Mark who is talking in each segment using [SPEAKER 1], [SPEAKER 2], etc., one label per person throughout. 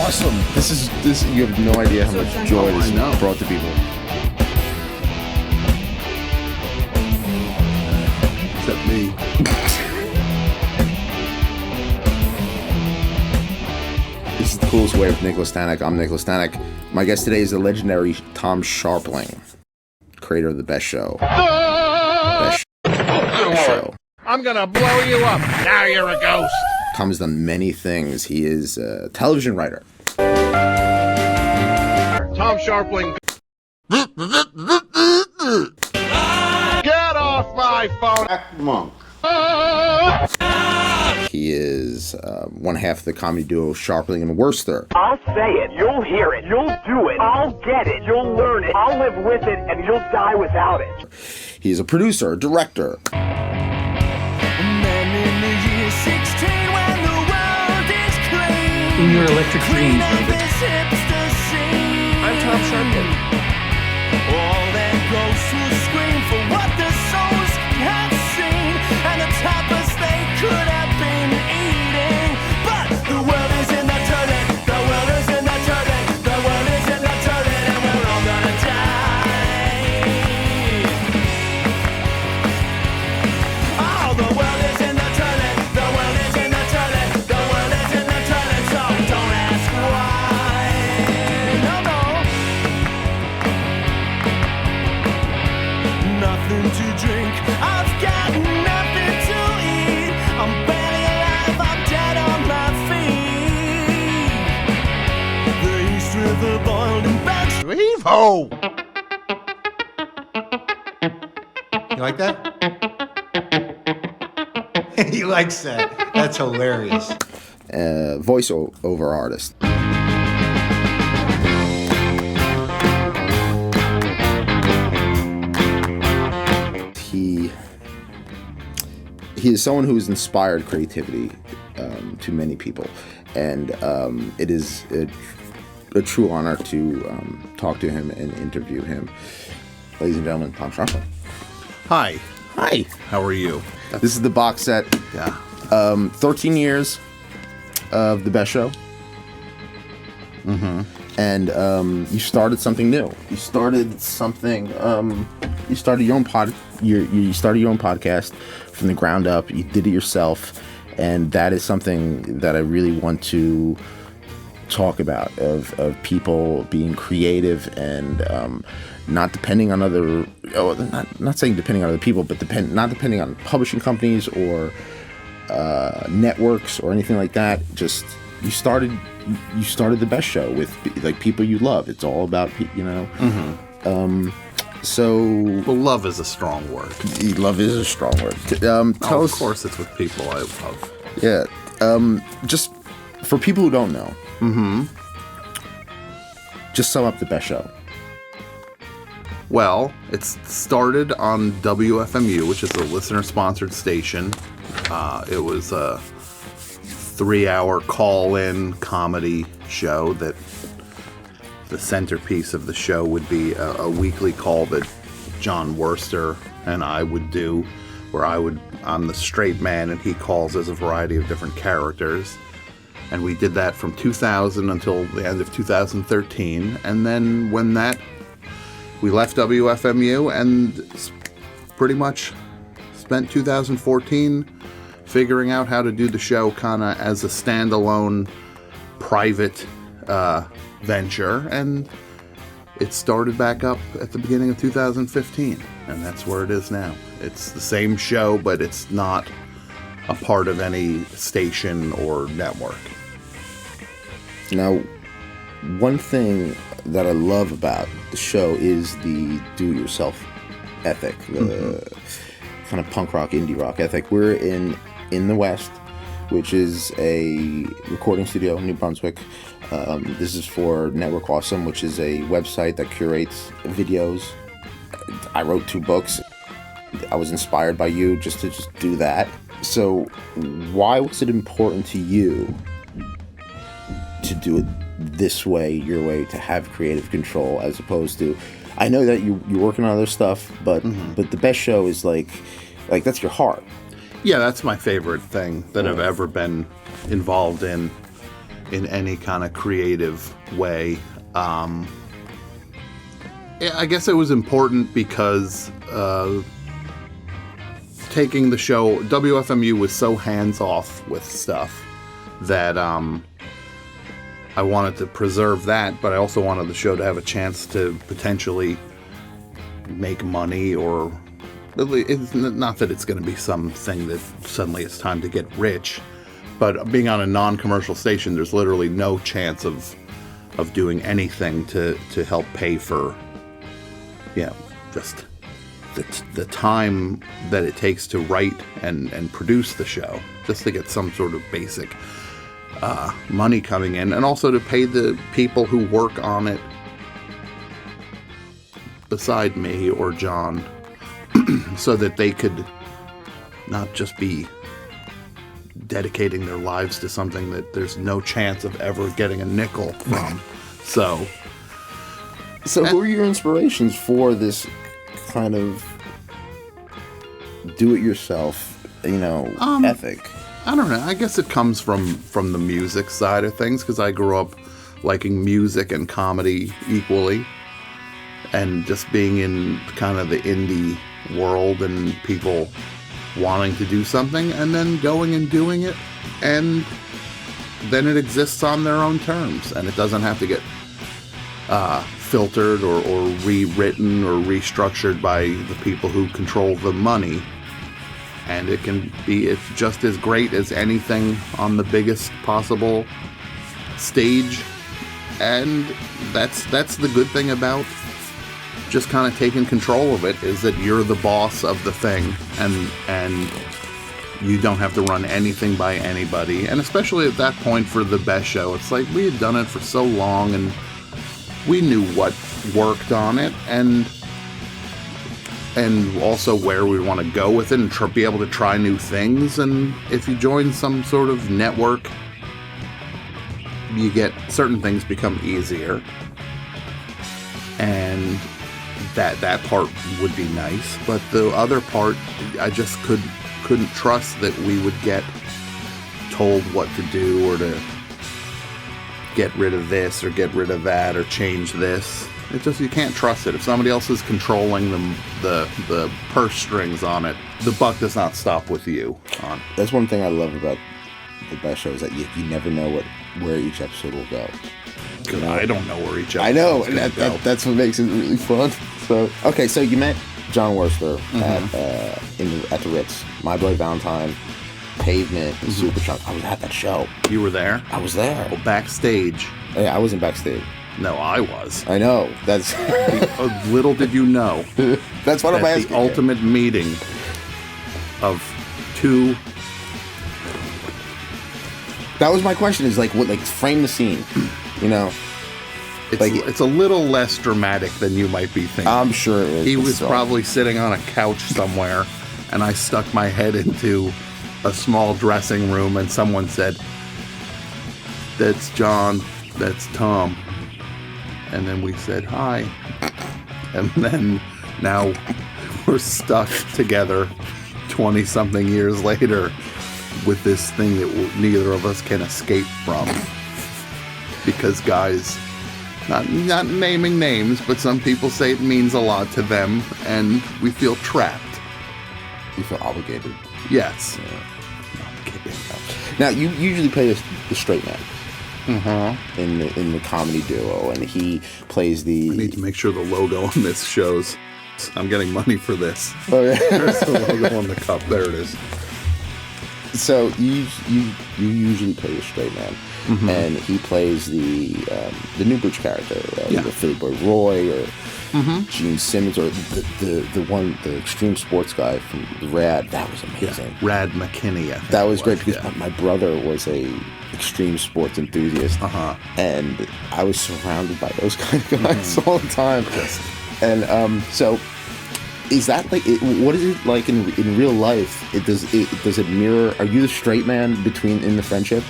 [SPEAKER 1] awesome. This. You have no idea how much joy this brought to people.
[SPEAKER 2] Except me.
[SPEAKER 1] This is the coolest way with Nicholas Tanek. I'm Nicholas Tanek. My guest today is the legendary Tom Scharpling, creator of The Best Show. Best Show.
[SPEAKER 3] I'm gonna blow you up. Now you're a ghost.
[SPEAKER 1] Tom has done many things. He is a television writer.
[SPEAKER 3] Tom Scharpling. Get off my phone.
[SPEAKER 2] Monk.
[SPEAKER 1] He is one half of the comedy duo Scharpling and Worcester.
[SPEAKER 4] I'll say it, you'll hear it, you'll do it, I'll get it, you'll learn it, I'll live with it, and you'll die without it.
[SPEAKER 1] He is a producer, a director.
[SPEAKER 5] In your electric dreams, baby.
[SPEAKER 6] I'm Tom Scharpling.
[SPEAKER 7] All that goes to scream for what the souls have seen, and the tapas they could have been eating. But the world is in the turning, the world is in the turning, the world is in the turning, and we're all gonna die. Oh, the world is in the turning, the world is in the turning, the world is in the turning, so don't ask why. No, no. Nothing to drink, I've got nothing to eat. I'm barely alive, I'm dead on my feet. The East River boiled and benched.
[SPEAKER 3] Heave-ho!
[SPEAKER 2] You like that? He likes that. That's hilarious.
[SPEAKER 1] Voiceover artist. He is someone who has inspired creativity to many people, and it is a true honor to talk to him and interview him. Ladies and gentlemen, Tom Scharpling.
[SPEAKER 2] Hi.
[SPEAKER 1] Hi.
[SPEAKER 2] How are you?
[SPEAKER 1] This is the box set.
[SPEAKER 2] Yeah.
[SPEAKER 1] 13 years of The Best Show.
[SPEAKER 2] Mm-hmm.
[SPEAKER 1] And you started something new. You started something. You started your own You started your own podcast from the ground up. You did it yourself, and that is something that I really want to talk about. Of people being creative and not depending on other. Not saying depending on other people, but not depending on publishing companies or networks or anything like that. Just you started The Best Show with like people you love. It's all about
[SPEAKER 2] Mm-hmm.
[SPEAKER 1] So
[SPEAKER 2] Well, love is a strong word.
[SPEAKER 1] Love is a strong word. Tell us.
[SPEAKER 2] Of course, it's with people I love.
[SPEAKER 1] Yeah. Just for people who don't know.
[SPEAKER 2] Mm-hmm.
[SPEAKER 1] Just sum up The Best Show.
[SPEAKER 2] Well, it's started on WFMU, which is a listener-sponsored station. It was a 3-hour call-in comedy show that the centerpiece of the show would be a weekly call that John Worcester and I would do, where I'm the straight man and he calls as a variety of different characters. And we did that from 2000 until the end of 2013. And then when we left WFMU and pretty much spent 2014 figuring out how to do the show kind of as a standalone private venture, and it started back up at the beginning of 2015, and that's where it is now. It's the same show, but it's not a part of any station or network.
[SPEAKER 1] Now, one thing that I love about the show is the do-it-yourself ethic, the kind of punk rock, indie rock ethic. We're in the West, which is a recording studio in New Brunswick. This is for Network Awesome, which is a website that curates videos. I wrote 2 books. I was inspired by you just to do that. So why was it important to you to do it this way, your way, to have creative control, as opposed to, I know that you're working on other stuff, but The Best Show is like that's your heart.
[SPEAKER 2] Yeah, that's my favorite thing that I've ever been involved in in any kind of creative way. I guess it was important because taking the show, WFMU was so hands-off with stuff that I wanted to preserve that, but I also wanted the show to have a chance to potentially make money, or it's not that it's going to be something that suddenly it's time to get rich, but being on a non-commercial station, there's literally no chance of doing anything to help pay for, just the time that it takes to write and produce the show, just to get some sort of basic money coming in, and also to pay the people who work on it beside me or John, so that they could not just be dedicating their lives to something that there's no chance of ever getting a nickel from. So
[SPEAKER 1] who are your inspirations for this kind of do-it-yourself, ethic?
[SPEAKER 2] I don't know. I guess it comes from the music side of things, because I grew up liking music and comedy equally, and just being in kind of the indie world and people wanting to do something and then going and doing it, and then it exists on their own terms, and it doesn't have to get filtered or rewritten or restructured by the people who control the money. And it can be just as great as anything on the biggest possible stage. And that's the good thing about just kind of taking control of it, is that you're the boss of the thing, and you don't have to run anything by anybody. And especially at that point for the best show, it's like we had done it for so long and we knew what worked on it, and also where we want to go with it, and be able to try new things. And if you join some sort of network, you get certain things become easier, and that part would be nice. But the other part, I just couldn't trust that we would get told what to do, or to get rid of this or get rid of that or change this. It's just, you can't trust it. If somebody else is controlling the purse strings on it, the buck does not stop with you.
[SPEAKER 1] That's one thing I love about the best show, is that you never know where each episode will go.
[SPEAKER 2] I don't know where each episode.
[SPEAKER 1] I know, and that's what makes it really fun. So okay, so you met John Worster at the Ritz, My Bloody Valentine, Pavement, and Superchunk. I was at that show.
[SPEAKER 2] You were there?
[SPEAKER 1] I was there.
[SPEAKER 2] Well, backstage.
[SPEAKER 1] Yeah, I wasn't backstage.
[SPEAKER 2] No, I was.
[SPEAKER 1] I know. That's
[SPEAKER 2] little did you know.
[SPEAKER 1] That's what I'm asking.
[SPEAKER 2] The ultimate meeting of two.
[SPEAKER 1] That was my question. Is like, frame the scene.
[SPEAKER 2] It's a little less dramatic than you might be thinking.
[SPEAKER 1] I'm sure it is.
[SPEAKER 2] He was probably sitting on a couch somewhere, and I stuck my head into a small dressing room, and someone said, "That's John, that's Tom." And then we said hi. And then now we're stuck together 20-something years later with this thing that neither of us can escape from. Because guys, not naming names, but some people say it means a lot to them, and we feel trapped.
[SPEAKER 1] You feel obligated.
[SPEAKER 2] Yes.
[SPEAKER 1] Now, you usually play the straight man.
[SPEAKER 2] Mm-hmm.
[SPEAKER 1] In the comedy duo, and he plays the.
[SPEAKER 2] I need to make sure the logo on this shows. I'm getting money for this.
[SPEAKER 1] Oh yeah,
[SPEAKER 2] there's the logo on the cup. There it is.
[SPEAKER 1] So you usually play the straight man, and he plays the Newbridge character, either Philly Boy Roy or Gene Simmons, or the extreme sports guy from the Rad. That was amazing.
[SPEAKER 2] Yeah. Rad McKinney. I think
[SPEAKER 1] that was great, because my brother was a extreme sports enthusiast, and I was surrounded by those kind of guys all the time. And so, is that like what is it like in real life? Does it mirror? Are you the straight man in the friendship?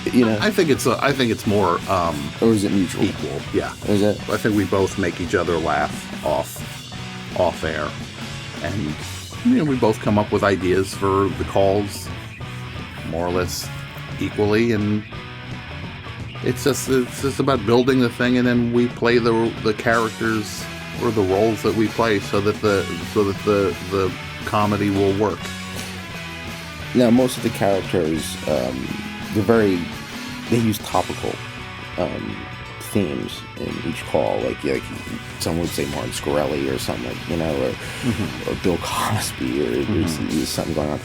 [SPEAKER 2] I think it's more
[SPEAKER 1] or is it mutual?
[SPEAKER 2] Equal. Yeah.
[SPEAKER 1] Is it?
[SPEAKER 2] I think we both make each other laugh off air, and we both come up with ideas for the calls more or less equally, and it's just about building the thing, and then we play the characters or the roles that we play, so that the comedy will work.
[SPEAKER 1] Now, most of the characters, they use topical themes in each call. Like someone would say Martin Scorsese or something, or Bill Cosby, or there's something going on.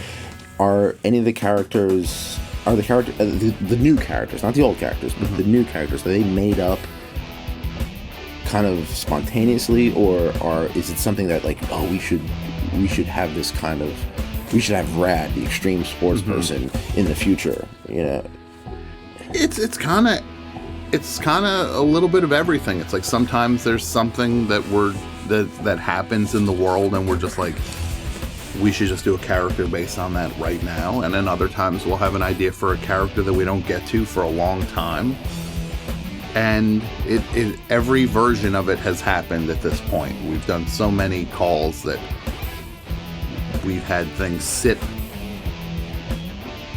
[SPEAKER 1] Are any of the characters? Are the new characters, not the old characters, but the new characters, are they made up kind of spontaneously, or is it something that we should have this kind of, we should have Rad, the extreme sports person, in the future?
[SPEAKER 2] It's kind of a little bit of everything. It's like sometimes there's something that happens in the world, and we're just like, we should just do a character based on that right now. And then other times we'll have an idea for a character that we don't get to for a long time. And every version of it has happened at this point. We've done so many calls that we've had things sit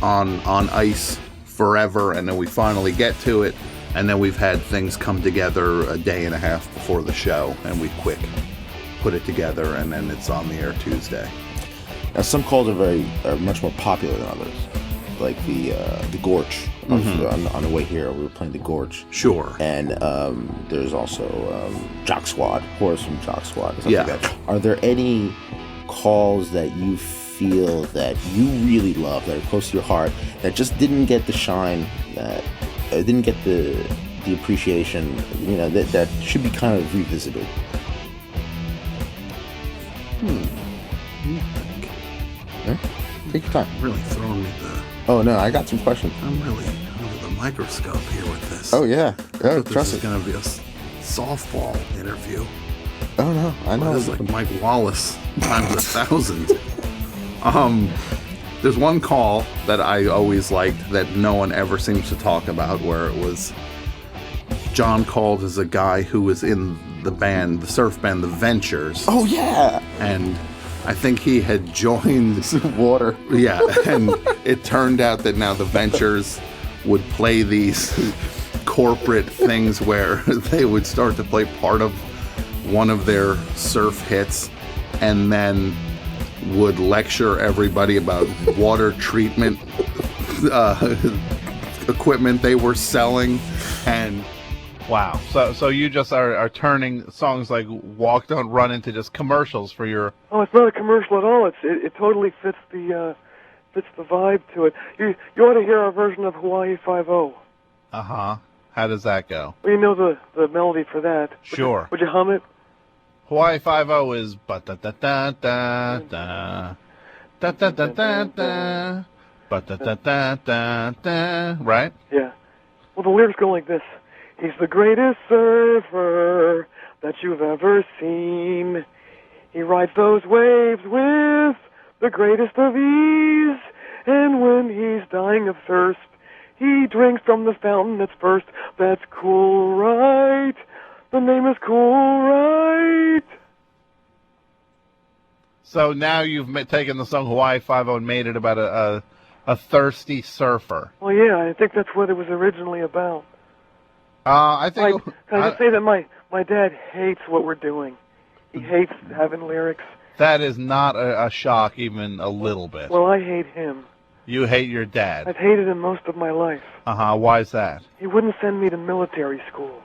[SPEAKER 2] on ice forever, and then we finally get to it, and then we've had things come together a day and a half before the show, and we quick put it together, and then it's on the air Tuesday.
[SPEAKER 1] Now, some calls are much more popular than others, like the Gorge. On the way here, we were playing the Gorge.
[SPEAKER 2] Sure.
[SPEAKER 1] And there's also Jock Squad, Horace from Jock Squad, or something like that. Are there any calls that you feel that you really love, that are close to your heart, that just didn't get the shine, that didn't get the appreciation, that should be kind of revisited? Take your time.
[SPEAKER 2] Really throwing me
[SPEAKER 1] Oh no, I got some questions.
[SPEAKER 2] I'm really under the microscope here with this.
[SPEAKER 1] Oh yeah. Oh,
[SPEAKER 2] trust me. This is going to be a softball interview.
[SPEAKER 1] Oh no, I know.
[SPEAKER 2] It's like Mike Wallace times 1,000. There's one call that I always liked that no one ever seems to talk about, where it was John called as a guy who was in the surf band, The Ventures.
[SPEAKER 1] Oh yeah.
[SPEAKER 2] And I think he had joined
[SPEAKER 1] water.
[SPEAKER 2] Yeah, and it turned out that now The Ventures would play these corporate things where they would start to play part of one of their surf hits, and then would lecture everybody about water treatment equipment they were selling. And
[SPEAKER 5] wow, so you just are turning songs like Walk Don't Run into just commercials for your...
[SPEAKER 8] Oh, it's not a commercial at all. It totally fits the vibe to it. You ought to hear our version of Hawaii 5-0.
[SPEAKER 5] Uh-huh. How does that go?
[SPEAKER 8] Well, you know the melody for that.
[SPEAKER 5] Sure.
[SPEAKER 8] Would you hum it?
[SPEAKER 5] Hawaii 5-0 is ba-da-da-da-da-da, da-da-da-da-da, ba-da-da-da-da-da, right?
[SPEAKER 8] Yeah. Well, the lyrics go like this. He's the greatest surfer that you've ever seen. He rides those waves with the greatest of ease. And when he's dying of thirst, he drinks from the fountain that's burst. That's cool, right? The name is Cool, right?
[SPEAKER 5] So now you've taken the song Hawaii 5-0 and made it about a thirsty surfer.
[SPEAKER 8] Well, yeah, I think that's what it was originally about.
[SPEAKER 5] I think...
[SPEAKER 8] Can I just say that my dad hates what we're doing. He hates having lyrics.
[SPEAKER 5] That is not a shock, even a little bit.
[SPEAKER 8] Well, I hate him.
[SPEAKER 5] You hate your dad?
[SPEAKER 8] I've hated him most of my life.
[SPEAKER 5] Uh-huh. Why is that?
[SPEAKER 8] He wouldn't send me to military school.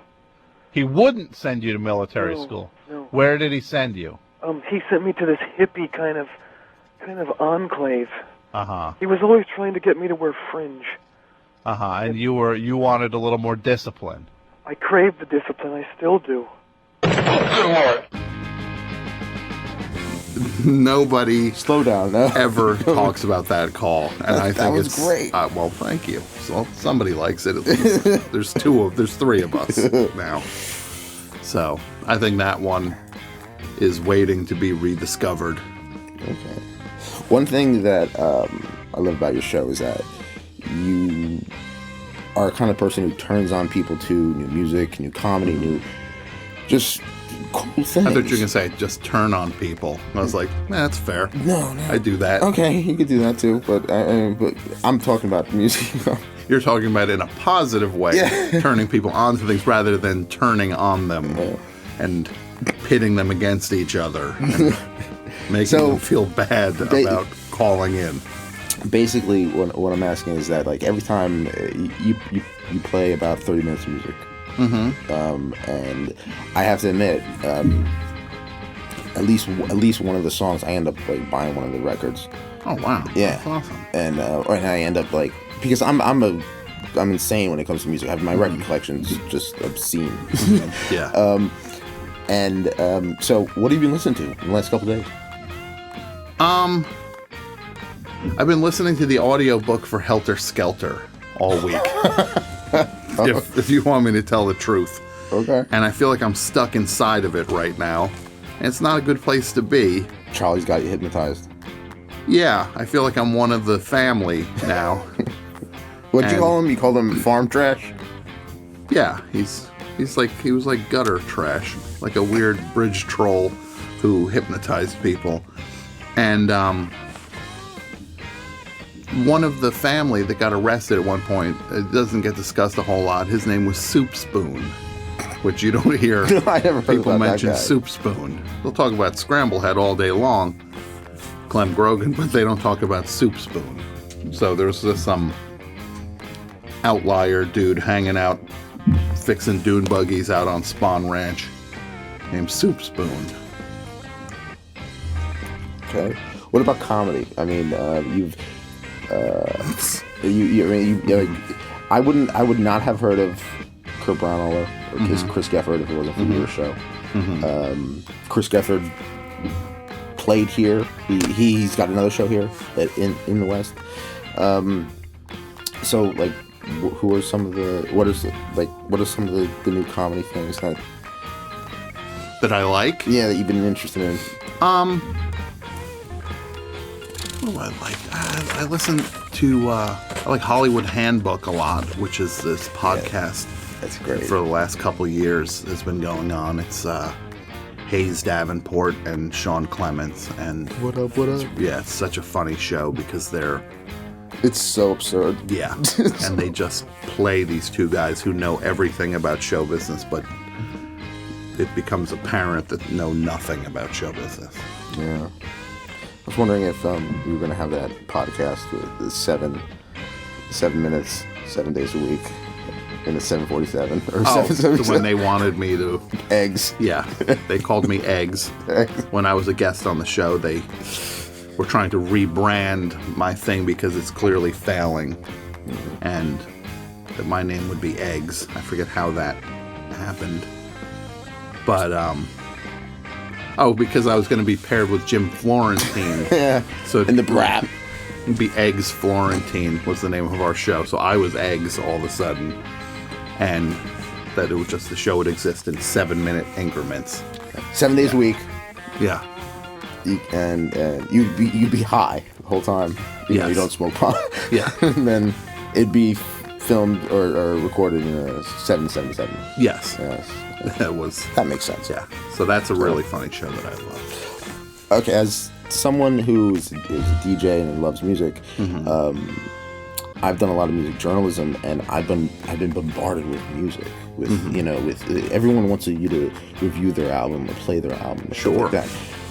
[SPEAKER 5] He wouldn't send you to military school?
[SPEAKER 8] No.
[SPEAKER 5] Where did he send you?
[SPEAKER 8] He sent me to this hippie kind of enclave.
[SPEAKER 5] Uh-huh.
[SPEAKER 8] He was always trying to get me to wear fringe.
[SPEAKER 5] Uh-huh. And you wanted a little more discipline.
[SPEAKER 8] I craved the discipline. I still do.
[SPEAKER 2] Nobody
[SPEAKER 1] slow down
[SPEAKER 2] ever talks about that call, and I think
[SPEAKER 1] that was
[SPEAKER 2] it's
[SPEAKER 1] great.
[SPEAKER 2] Well, thank you. So somebody likes it at least. There's three of us now, so I think that one is waiting to be rediscovered.
[SPEAKER 1] Okay. One thing that I love about your show is that you are a kind of person who turns on people to new music, new comedy, new just cool things.
[SPEAKER 2] I thought you were going to say, just turn on people. I was like, that's fair.
[SPEAKER 1] No.
[SPEAKER 2] I do that.
[SPEAKER 1] Okay, you could do that too, but I'm talking about music.
[SPEAKER 2] you're talking about in a positive way, turning people onto things rather than turning on them and pitting them against each other and making them feel bad about calling in.
[SPEAKER 1] Basically, what I'm asking is that, like, every time you play about 30 minutes of music, and I have to admit, at least one of the songs, I end up like buying one of the records.
[SPEAKER 2] Oh wow!
[SPEAKER 1] Yeah,
[SPEAKER 2] that's awesome.
[SPEAKER 1] And I end up like, because I'm insane when it comes to music. I have my record collection's just obscene.
[SPEAKER 2] Yeah.
[SPEAKER 1] So what have you been listening to in the last couple of days?
[SPEAKER 2] I've been listening to the audiobook for Helter Skelter all week. if you want me to tell the truth.
[SPEAKER 1] Okay.
[SPEAKER 2] And I feel like I'm stuck inside of it right now. And it's not a good place to be.
[SPEAKER 1] Charlie's got you hypnotized.
[SPEAKER 2] Yeah, I feel like I'm one of the family now.
[SPEAKER 1] What'd you call him? You called him farm trash?
[SPEAKER 2] Yeah, he was like gutter trash, like a weird bridge troll who hypnotized people. And one of the family that got arrested at one point, it doesn't get discussed a whole lot. His name was Soup Spoon, which you don't hear
[SPEAKER 1] I never heard
[SPEAKER 2] people
[SPEAKER 1] about
[SPEAKER 2] mention
[SPEAKER 1] that guy.
[SPEAKER 2] Soup Spoon. They'll talk about Scramblehead all day long, Clem Grogan, but they don't talk about Soup Spoon. So there's just some outlier dude hanging out, fixing dune buggies out on Spawn Ranch, named Soup Spoon.
[SPEAKER 1] Okay. What about comedy? I mean, I would not have heard of Kurt Braunohler or Chris Gefford if it wasn't for your show. Chris Gefford played here. He's got another show here in the West. So like, who are some of the what are some of the new comedy things that
[SPEAKER 2] I like?
[SPEAKER 1] Yeah, that you've been interested in.
[SPEAKER 2] What do I like? I listen to I like Hollywood Handbook a lot, which is this podcast.
[SPEAKER 1] That's great.
[SPEAKER 2] For the last couple years has been going on. It's Hayes Davenport and Sean Clements, and
[SPEAKER 1] What up?
[SPEAKER 2] yeah, it's such a funny show because
[SPEAKER 1] It's so absurd.
[SPEAKER 2] yeah, and they just play these two guys who know everything about show business, but it becomes apparent that know nothing about show business.
[SPEAKER 1] Yeah. I was wondering if we were going to have that podcast with the 7 minutes, 7 days a week, in the 747 or 777.
[SPEAKER 2] When they wanted me to
[SPEAKER 1] eggs.
[SPEAKER 2] Yeah, they called me Eggs. When I was a guest on the show, they were trying to rebrand my thing because it's clearly failing, and that my name would be Eggs. I forget how that happened, but because I was going to be paired with Jim Florentine.
[SPEAKER 1] Yeah.
[SPEAKER 2] So
[SPEAKER 1] and the Brat.
[SPEAKER 2] It'd be Eggs Florentine was the name of our show. So I was Eggs all of a sudden, and that it was just the show would exist in 7-minute increments.
[SPEAKER 1] 7 days a week.
[SPEAKER 2] Yeah.
[SPEAKER 1] And you'd be high the whole time. You know, you don't smoke pot.
[SPEAKER 2] Yeah.
[SPEAKER 1] And then it'd be filmed or recorded in a 777.
[SPEAKER 2] Yes.
[SPEAKER 1] Yes.
[SPEAKER 2] That
[SPEAKER 1] makes sense.
[SPEAKER 2] Yeah. So that's a really funny show that I love.
[SPEAKER 1] Okay, as someone who is a DJ and loves music, I've done a lot of music journalism, and I've been bombarded with music. With with everyone wants you to review their album or play their album, or
[SPEAKER 2] sure,
[SPEAKER 1] like that.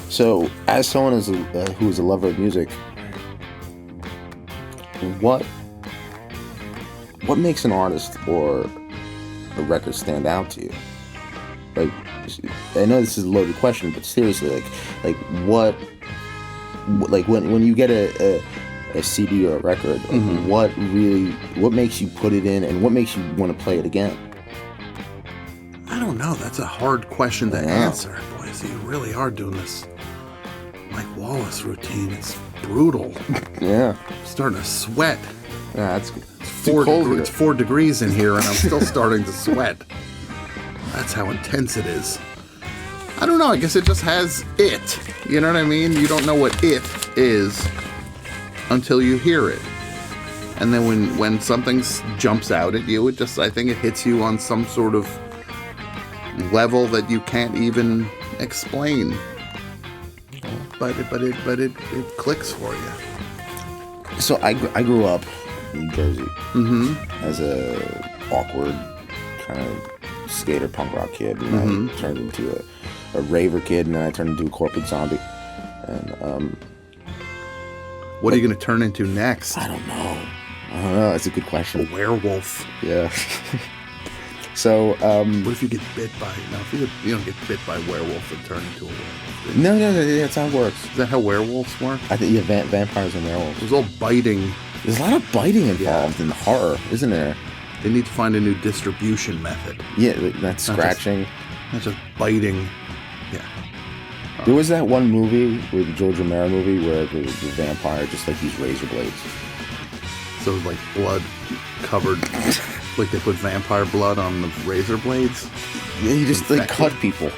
[SPEAKER 1] So, as someone who is a lover of music, what makes an artist or a record stand out to you? Like, I know this is a loaded question, but seriously, like what when you get a CD or a record, what makes you put it in, and what makes you want to play it again?
[SPEAKER 2] I don't know. That's a hard question to answer. Boy, so you really are doing this Mike Wallace routine. It's brutal.
[SPEAKER 1] Yeah.
[SPEAKER 2] I'm starting to sweat.
[SPEAKER 1] Yeah, that's
[SPEAKER 2] it's 4 degrees in here, and I'm still starting to sweat. That's how intense it is. I don't know. I guess it just has it. You know what I mean? You don't know what it is until you hear it. And then when something jumps out at you, I think it hits you on some sort of level that you can't even explain. But it clicks for you.
[SPEAKER 1] So I grew up New Jersey, as a awkward kind of skater punk rock kid, and I turned into a raver kid, and then I turned into a corporate zombie. And
[SPEAKER 2] what are you going to turn into next?
[SPEAKER 1] I don't know. That's a good question.
[SPEAKER 2] A werewolf.
[SPEAKER 1] Yeah. So,
[SPEAKER 2] what if you get bit by? No, if you don't get bit by a werewolf and turn into a werewolf.
[SPEAKER 1] No, that's how it works.
[SPEAKER 2] Is that how werewolves work?
[SPEAKER 1] I think vampires and werewolves.
[SPEAKER 2] There's all biting.
[SPEAKER 1] There's a lot of biting involved in horror, isn't there?
[SPEAKER 2] They need to find a new distribution method.
[SPEAKER 1] Yeah, that's scratching.
[SPEAKER 2] Not just biting. Yeah.
[SPEAKER 1] There was that one movie, the George Romero movie, where the vampire just like used razor blades.
[SPEAKER 2] So like blood covered, like they put vampire blood on the razor blades.
[SPEAKER 1] Yeah, he just like cut people.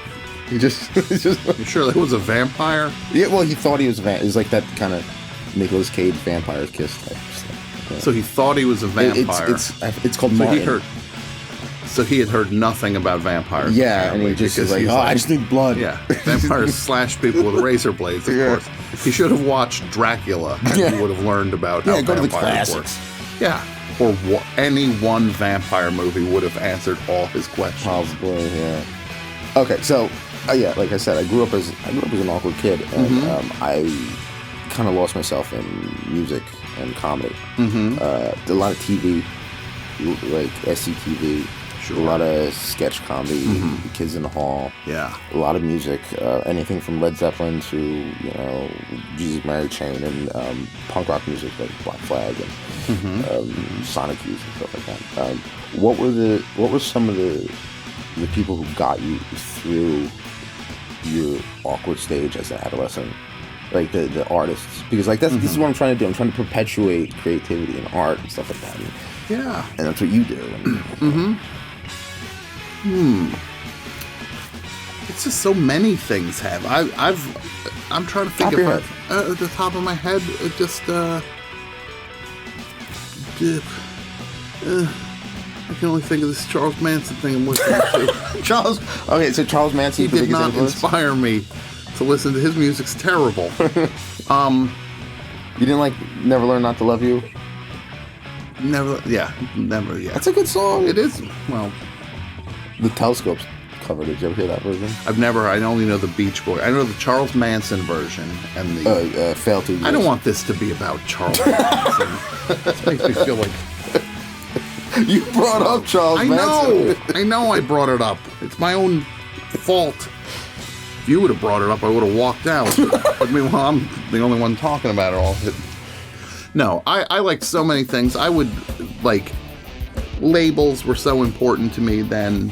[SPEAKER 1] He just.
[SPEAKER 2] You sure that was a vampire?
[SPEAKER 1] Yeah, well, he thought he was a vampire. It was like that kind of Nicholas Cage Vampire's Kiss type stuff. Yeah.
[SPEAKER 2] So he thought he was a vampire.
[SPEAKER 1] It's called Martin.
[SPEAKER 2] So he had heard nothing about vampires.
[SPEAKER 1] Yeah, and he just was like, I just need blood.
[SPEAKER 2] Yeah, vampires slash people with razor blades, of course. He should have watched Dracula, and he would have learned about how
[SPEAKER 1] go to the
[SPEAKER 2] vampires work. Yeah, or any one vampire movie would have answered all his questions.
[SPEAKER 1] Probably, yeah. Okay, so, like I said, I grew up as an awkward kid, and I kind of lost myself in music and comedy. A lot of TV, like SCTV. Sure. A lot of sketch comedy, Kids in the Hall.
[SPEAKER 2] Yeah.
[SPEAKER 1] A lot of music, anything from Led Zeppelin to Jesus Mary Chain, and punk rock music like Black Flag and Sonic Youth and stuff like that. What were some of the people who got you through your awkward stage as an adolescent? Like the artists, because like this is what I'm trying to do. I'm trying to perpetuate creativity and art and stuff like that. And that's what you do.
[SPEAKER 2] It's just so many things have. I'm trying to think of at the top of my head. It just I can only think of this Charles Manson thing I'm listening to.
[SPEAKER 1] Charles Manson.
[SPEAKER 2] He did not inspire me to listen to his music's terrible.
[SPEAKER 1] You didn't like Never Learn Not to Love You?
[SPEAKER 2] Never. Yeah.
[SPEAKER 1] That's a good song.
[SPEAKER 2] It is. Well,
[SPEAKER 1] the Telescopes cover. Did you ever hear that version?
[SPEAKER 2] I only know the Beach Boy. I know the Charles Manson version and the
[SPEAKER 1] Fail to Exist.
[SPEAKER 2] I don't want this to be about Charles Manson. This makes me feel like
[SPEAKER 1] you brought up Charles Manson.
[SPEAKER 2] I know I brought it up. It's my own fault. If you would have brought it up, I would have walked out. But meanwhile, I'm the only one talking about it all. No, I liked so many things. I would, labels were so important to me then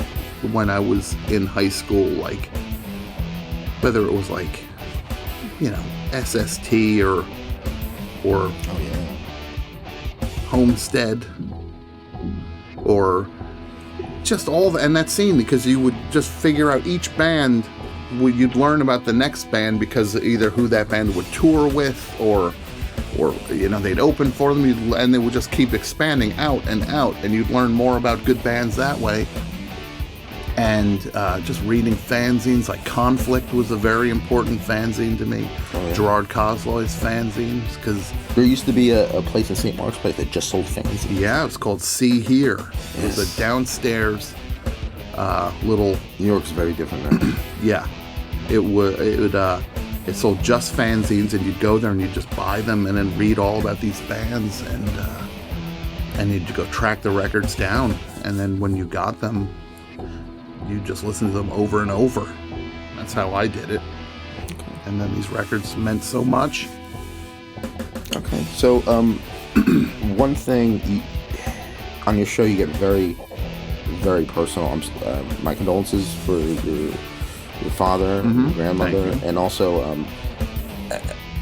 [SPEAKER 2] when I was in high school, like, whether it was SST or Homestead or just all and that scene, because you would just figure out each band, you'd learn about the next band because either who that band would tour with or they'd open for them, and they would just keep expanding out, and you'd learn more about good bands that way. And just reading fanzines, like Conflict was a very important fanzine to me. Gerard Cosloy's fanzines, because
[SPEAKER 1] there used to be a place in St. Mark's Place that just sold fanzines.
[SPEAKER 2] Yeah, it was called See Here. It was a downstairs little.
[SPEAKER 1] New York's very different now.
[SPEAKER 2] Yeah, it sold just fanzines, and you'd go there and you'd just buy them and then read all about these bands, and you'd go track the records down, and then when you got them, you just listen to them over and over. That's how I did it. And then these records meant so much.
[SPEAKER 1] Okay, so one thing on your show, you get very, very personal. My condolences for your father, your grandmother, and also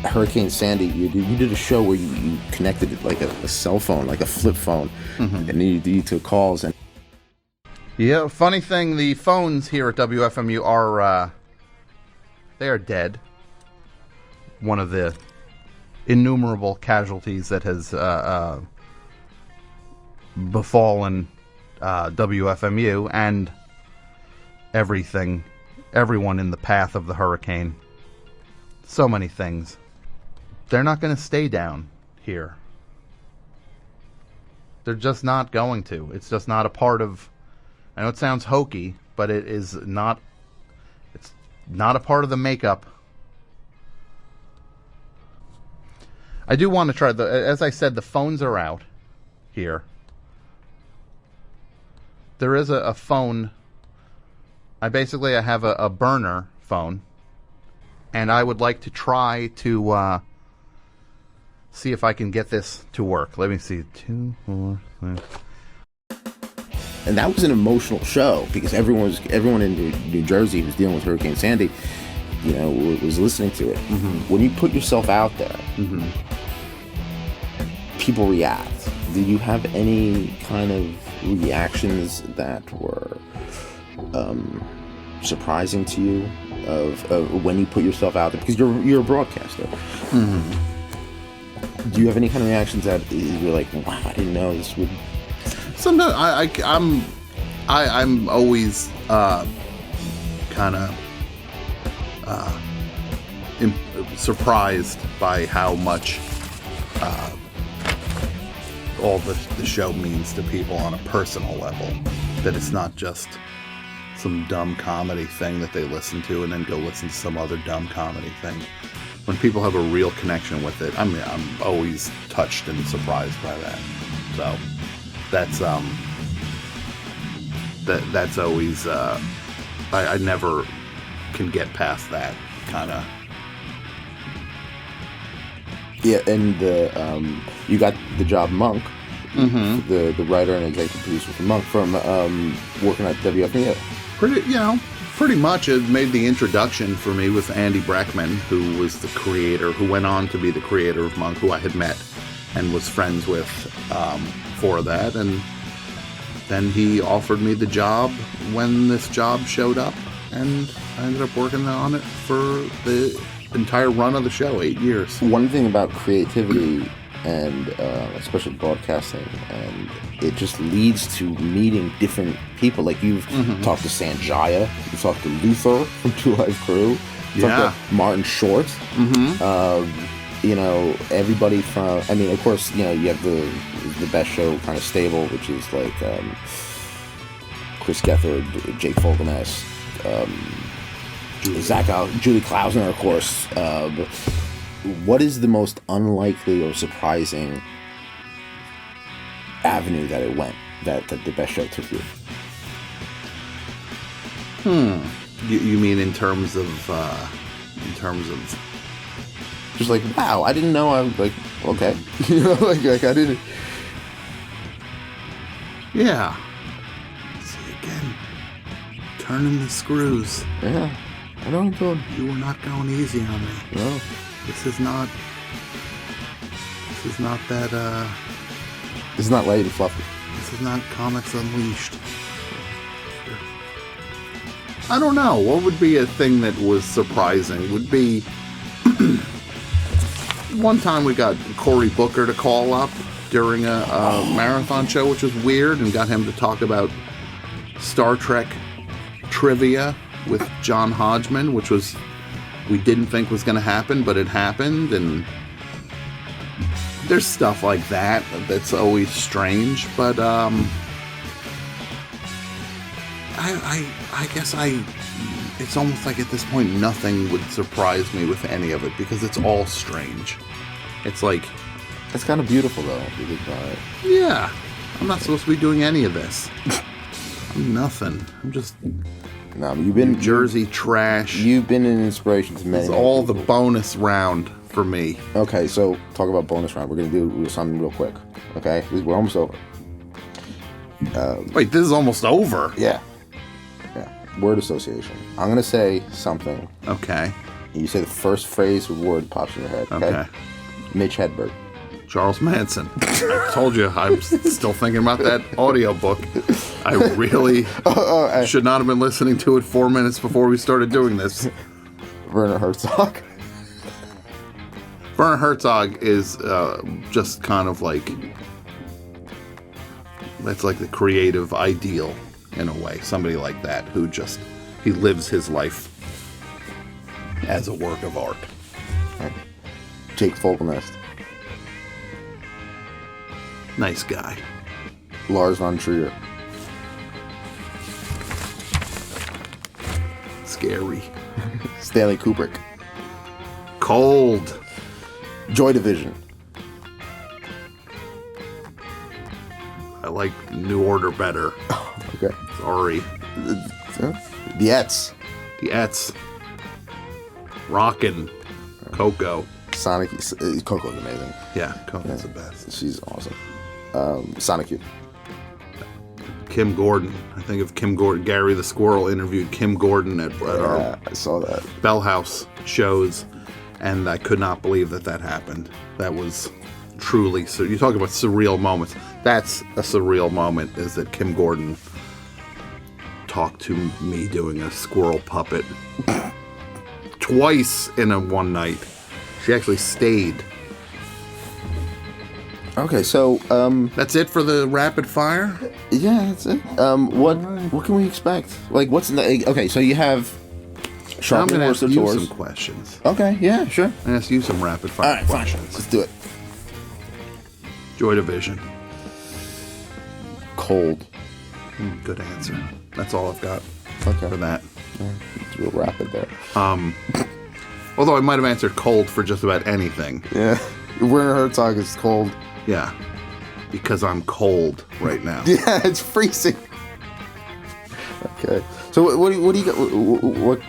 [SPEAKER 1] Hurricane Sandy. You did a show where you connected it like a cell phone, like a flip phone, and you took calls. And
[SPEAKER 2] yeah, funny thing, the phones here at WFMU are they are dead. One of the innumerable casualties that has befallen WFMU and everyone in the path of the hurricane. So many things. They're not going to stay down here. They're just not going to. It's just not a part of... I know it sounds hokey, but it is not... It's not a part of the makeup. I do want to try... As I said, the phones are out here. There is a phone... I have a burner phone. And I would like to try to... see if I can get this to work. Let me see. 2, 4, 6.
[SPEAKER 1] And that was an emotional show because everyone in New Jersey who's dealing with Hurricane Sandy, was listening to it. Mm-hmm. When you put yourself out there, mm-hmm. people react. Did you have any kind of reactions that were surprising to you of when you put yourself out there? Because you're a broadcaster. Mm-hmm. Do you have any kind of reactions that you're like, wow, I didn't know this would...
[SPEAKER 2] Sometimes I'm always kind of surprised by how much all the show means to people on a personal level. That it's not just some dumb comedy thing that they listen to and then go listen to some other dumb comedy thing. When people have a real connection with it, I'm always touched and surprised by that. So that's always I never can get past that kind of.
[SPEAKER 1] Yeah, and you got the job Monk, mm-hmm. the writer and executive producer for Monk from working at WFMU.
[SPEAKER 2] Pretty much it made the introduction for me with Andy Brackman, who was the creator, who went on to be the creator of Monk, who I had met and was friends with for that. And then he offered me the job when this job showed up, and I ended up working on it for the entire run of the show, 8 years.
[SPEAKER 1] One thing about creativity and especially broadcasting, and it just leads to meeting different people. Like you've mm-hmm. talked to Sanjaya, you've talked to Luther from Two Live Crew, you've talked to Martin Short. Mm-hmm. Everybody from. I mean, of course, you have the best show kind of stable, which is like Chris Gethard, Jake Fogelnest, Julie Klausner, of course. What is the most unlikely or surprising avenue that it went, that the best show took you?
[SPEAKER 2] You mean in terms of
[SPEAKER 1] just like, wow, I didn't know. I'm like, okay. like I didn't.
[SPEAKER 2] Yeah. See again, turning the screws.
[SPEAKER 1] Yeah, I know I'm doing.
[SPEAKER 2] You were not going easy on me.
[SPEAKER 1] No.
[SPEAKER 2] This is not that,
[SPEAKER 1] This is not light and fluffy.
[SPEAKER 2] This is not Comics Unleashed. I don't know. What would be a thing that was surprising? Would be... One time we got Cory Booker to call up during a marathon show, which was weird, and got him to talk about Star Trek trivia with John Hodgman, which was... we didn't think was going to happen, but it happened, and there's stuff like that that's always strange, but I guess it's almost like at this point nothing would surprise me with any of it, because it's all strange. It's like...
[SPEAKER 1] It's kind of beautiful, though, if you think about it.
[SPEAKER 2] Yeah. I'm not supposed to be doing any of this. I'm nothing. I'm just...
[SPEAKER 1] No, you've been
[SPEAKER 2] New Jersey trash.
[SPEAKER 1] You've been an inspiration to many.
[SPEAKER 2] It's all the bonus round for me.
[SPEAKER 1] Okay, so talk about bonus round. We're gonna do something real quick. Okay, we're almost over.
[SPEAKER 2] Wait, this is almost over.
[SPEAKER 1] Yeah. Word association. I'm gonna say something.
[SPEAKER 2] Okay.
[SPEAKER 1] You say the first phrase or word pops in your head. Okay. Mitch Hedberg.
[SPEAKER 2] Charles Manson. I told you, I'm still thinking about that audiobook. I really should not have been listening to it 4 minutes before we started doing this.
[SPEAKER 1] Werner Herzog.
[SPEAKER 2] Werner Herzog is just kind of like... That's like the creative ideal, in a way. Somebody like that who just... He lives his life as a work of art.
[SPEAKER 1] Right. Jake Fogelnest.
[SPEAKER 2] Nice guy.
[SPEAKER 1] Lars von Trier.
[SPEAKER 2] Scary.
[SPEAKER 1] Stanley Kubrick.
[SPEAKER 2] Cold.
[SPEAKER 1] Joy Division.
[SPEAKER 2] I like New Order better.
[SPEAKER 1] Okay.
[SPEAKER 2] Sorry.
[SPEAKER 1] The Ets.
[SPEAKER 2] The Ets. Rockin'. Coco.
[SPEAKER 1] Sonic. Coco's amazing.
[SPEAKER 2] Yeah, Coco's the best.
[SPEAKER 1] She's awesome. Sonic Youth.
[SPEAKER 2] Kim Gordon. I think of Kim Gordon. Gary the Squirrel interviewed Kim Gordon at our
[SPEAKER 1] I saw that.
[SPEAKER 2] Bell House shows, and I could not believe that happened. That was truly, so you talk about surreal moments. That's a surreal moment, is that Kim Gordon talked to me doing a squirrel puppet twice in one night. She actually stayed.
[SPEAKER 1] Okay, so
[SPEAKER 2] That's it for the rapid fire?
[SPEAKER 1] yeah, that's it. What can we expect? Like, what's in the? Okay, so you have
[SPEAKER 2] Now I'm going
[SPEAKER 1] Sharpling
[SPEAKER 2] to ask
[SPEAKER 1] Worcester
[SPEAKER 2] you
[SPEAKER 1] Tours.
[SPEAKER 2] some questions.
[SPEAKER 1] Okay, yeah, sure.
[SPEAKER 2] I'm going to ask you some rapid fire
[SPEAKER 1] All right, fine.
[SPEAKER 2] questions.
[SPEAKER 1] Let's do it.
[SPEAKER 2] Joy Division.
[SPEAKER 1] Cold.
[SPEAKER 2] Good answer. That's all I've got
[SPEAKER 1] Okay.
[SPEAKER 2] for that.
[SPEAKER 1] It's real rapid there.
[SPEAKER 2] Although I might have answered cold for just about anything.
[SPEAKER 1] Yeah. Werner Herzog is cold.
[SPEAKER 2] Yeah. Because I'm cold right now.
[SPEAKER 1] Yeah, it's freezing. Okay. So what do you got?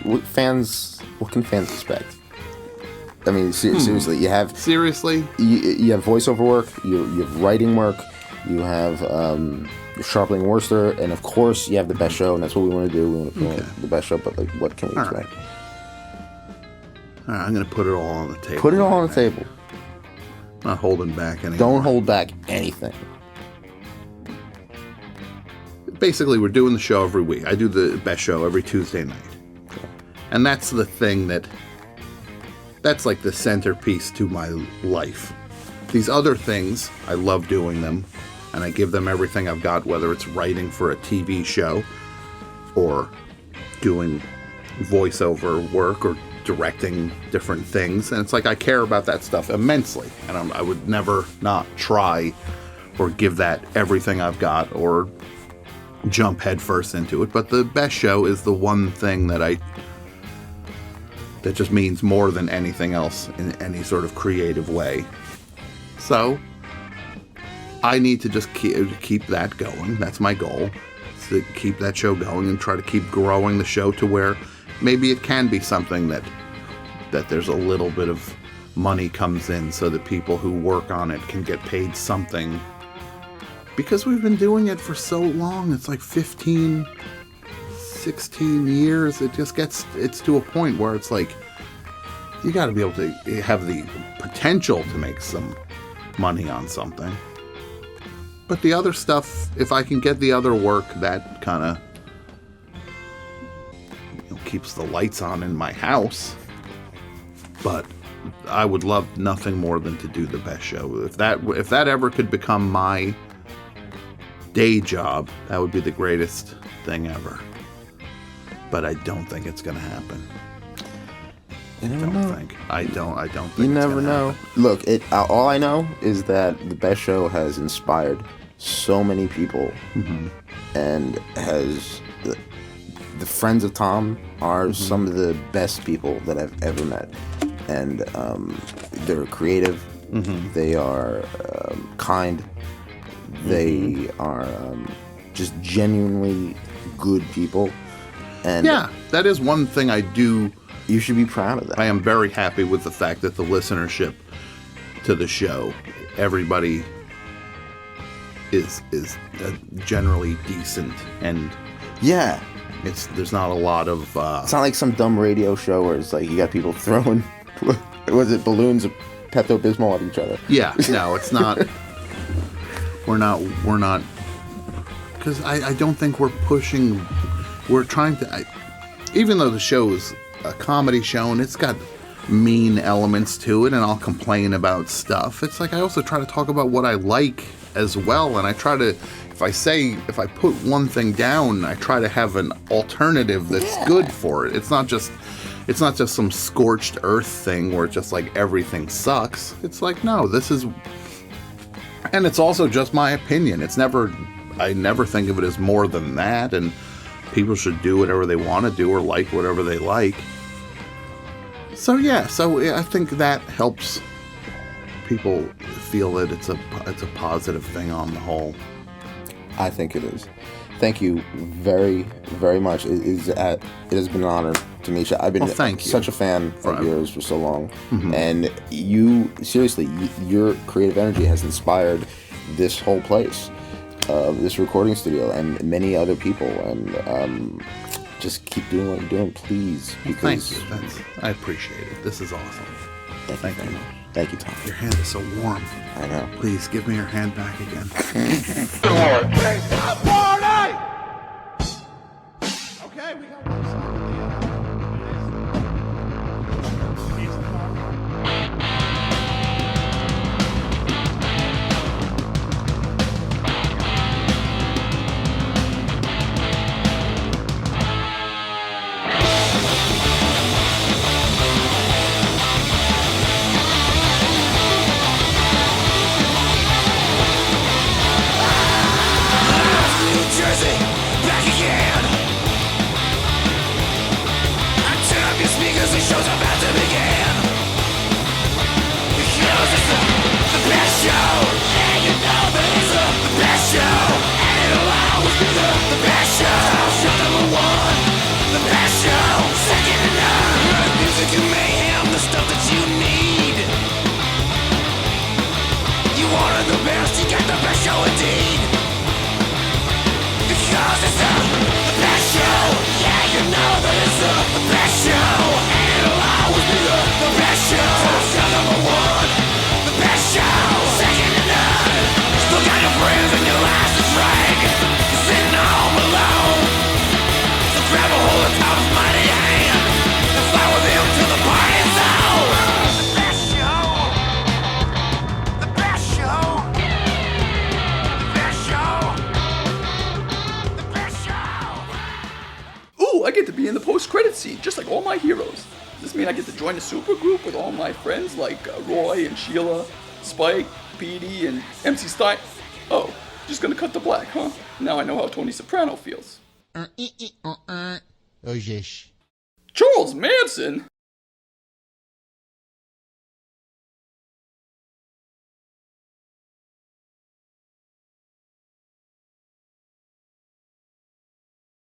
[SPEAKER 1] What fans? What can fans expect? I mean, seriously, you have
[SPEAKER 2] Seriously?
[SPEAKER 1] you have voiceover work, you have writing work, you have Sharpling Worcester, and of course you have the best show, and that's what we want to do. We want to promote the best show, but like, what can we
[SPEAKER 2] All
[SPEAKER 1] expect?
[SPEAKER 2] All right, I'm going to put it all on the table.
[SPEAKER 1] Put it all on the table.
[SPEAKER 2] Not holding back anymore.
[SPEAKER 1] Don't hold back anything.
[SPEAKER 2] Basically, we're doing the show every week. I do the best show every Tuesday night. And that's the thing that's like the centerpiece to my life. These other things, I love doing them, and I give them everything I've got, whether it's writing for a TV show or doing voiceover work or directing different things. And it's like I care about that stuff immensely, and I would never not try or give that everything I've got or jump headfirst into it. But the best show is the one thing that just means more than anything else in any sort of creative way. So I need to just keep that going. That's my goal, is to keep that show going and try to keep growing the show to where maybe it can be something that there's a little bit of money comes in, so that people who work on it can get paid something. Because we've been doing it for so long, it's like 15, 16 years. It's to a point where it's like, you got to be able to have the potential to make some money on something. But the other stuff, if I can get the other work, that kind of keeps the lights on in my house. But I would love nothing more than to do the best show. If that ever could become my day job, that would be the greatest thing ever. But I don't think it's going to happen.
[SPEAKER 1] You never know.
[SPEAKER 2] I don't think
[SPEAKER 1] You
[SPEAKER 2] it's
[SPEAKER 1] never
[SPEAKER 2] gonna
[SPEAKER 1] know.
[SPEAKER 2] happen.
[SPEAKER 1] Look, all I know is that the best show has inspired so many people, and has the friends of Tom are some of the best people that I've ever met, and they're creative. They are kind. They are just genuinely good people, and
[SPEAKER 2] Yeah, that is one thing I do.
[SPEAKER 1] you should be proud of that.
[SPEAKER 2] I am very happy with the fact that the listenership to the show, everybody is generally decent, and
[SPEAKER 1] Yeah.
[SPEAKER 2] there's not a lot of
[SPEAKER 1] It's not like some dumb radio show where it's like you got people throwing, was it balloons of Pepto-Bismol at each other?
[SPEAKER 2] yeah, no, it's not. we're not because I don't think we're trying to, even though the show is a comedy show and it's got mean elements to it, and I'll complain about stuff, it's like I also try to talk about what I like as well, and I try to, if I put one thing down, I try to have an alternative that's good for it. It's not just some scorched earth thing where it's just like everything sucks. It's like, no, this is, and it's also just my opinion. It's never I never think of it as more than that, and people should do whatever they want to do or like whatever they like. So yeah, I think that helps people feel that it's a positive thing on the whole.
[SPEAKER 1] I think it is. Thank you very, very much. It has been an honor to meet you. I've been such a fan of yours for so long. Mm-hmm. And your creative energy has inspired this whole place, this recording studio, and many other people. And just keep doing what you're doing, please. Because
[SPEAKER 2] thank you. I appreciate it. This is awesome.
[SPEAKER 1] Thank you. Thank you, Tom.
[SPEAKER 2] Your hand is so warm.
[SPEAKER 1] I know.
[SPEAKER 2] Please give me your hand back again.
[SPEAKER 3] Okay, we got
[SPEAKER 9] I get to be in the post-credit scene, just like all my heroes. Does this mean I get to join a supergroup with all my friends like Roy and Sheila, Spike, Petey, and MC Stein? Oh, just gonna cut to black, huh? Now I know how Tony Soprano feels. Charles Manson?